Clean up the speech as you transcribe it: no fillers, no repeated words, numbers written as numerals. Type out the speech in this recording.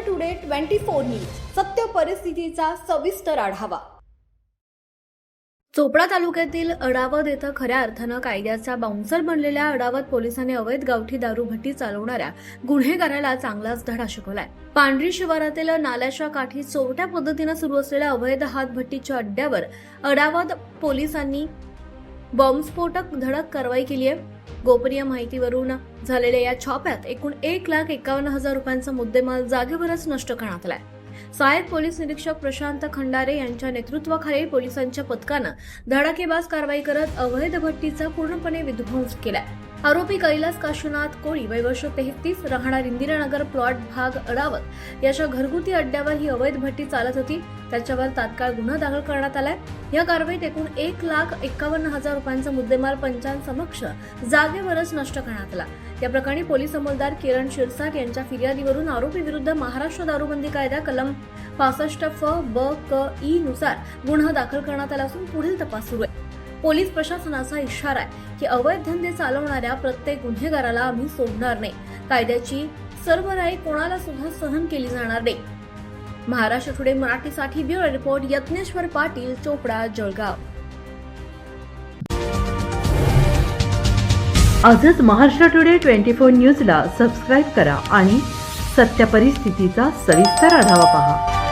Today 24 news सत्य परिस्थितीचा सविस्तर आढावा। चोपडा तालुक्यातील अडावत येथे खऱ्या अर्थानं कायद्याचा बाउन्सर बनलेल्या अडावत पोलिसांनी अवैध गावठी दारू भट्टी चालवणाऱ्या गुन्हेगाराला चांगलाच धडा शिकवलाय। पांढरी शिवारातील नाल्याच्या काठी चोरट्या पद्धतीने सुरू असलेल्या अवैध हातभट्टीच्या अड्ड्यावर अडावत पोलिसांनी बॉम्बस्फोटक धडक कारवाई केली आहे। गोपनीय माहितीवरून झालेल्या या छाप्यात एकूण 1,51,000 रुपयांचा मुद्देमाल जागेवरच नष्ट करण्यात आलाय। सहाय्यक पोलीस निरीक्षक प्रशांत खंडारे यांच्या नेतृत्वाखाली पोलिसांच्या पथकानं धडाकेबाज कारवाई करत अवैध भट्टीचा पूर्णपणे विध्वंस केलाय। आरोपी कैलास काशीनाथ कोळी वय वर्ष 33 राहणार इंदिरानगर प्लॉट भाग अडावत याच्या घरगुती अड्ड्यावर ही अवैध भट्टी चालत होती। त्याच्यावर तात्काळ गुन्हा दाखल करण्यात आलाय। या कारवाईत एकूण 1,51,000 रुपयांचा मुद्देमाल पंचांसमक्ष जागेवरच नष्ट करण्यात आला। या प्रकरणी पोलीस अंमलदार किरण शिरसाट यांच्या फिर्यादीवरून आरोपी विरुद्ध महाराष्ट्र दारूबंदी कायदा कलम 65 फ ब क ई नुसार गुन्हा दाखल करण्यात आला असून पुढील तपास सुरू आहे। पोलीस प्रशासनाचा इशारा आहे की अवैध धंदे चालवणाऱ्या प्रत्येक गुन्हेगाराला आम्ही सोडणार नाही। कायद्याची सर्वराई कोणाला सुद्धा सहन केली जाणार नाही। महाराष्ट्र टुडे मराठीसाठी ब्युरो रिपोर्ट यत्नेश्वर पाटील, चोपडा, जळगाव। आजच महाराष्ट्र टुडे 24 न्यूजला सबस्क्राईब करा आणि सत्य परिस्थितीचा सविस्तर आढावा पहा।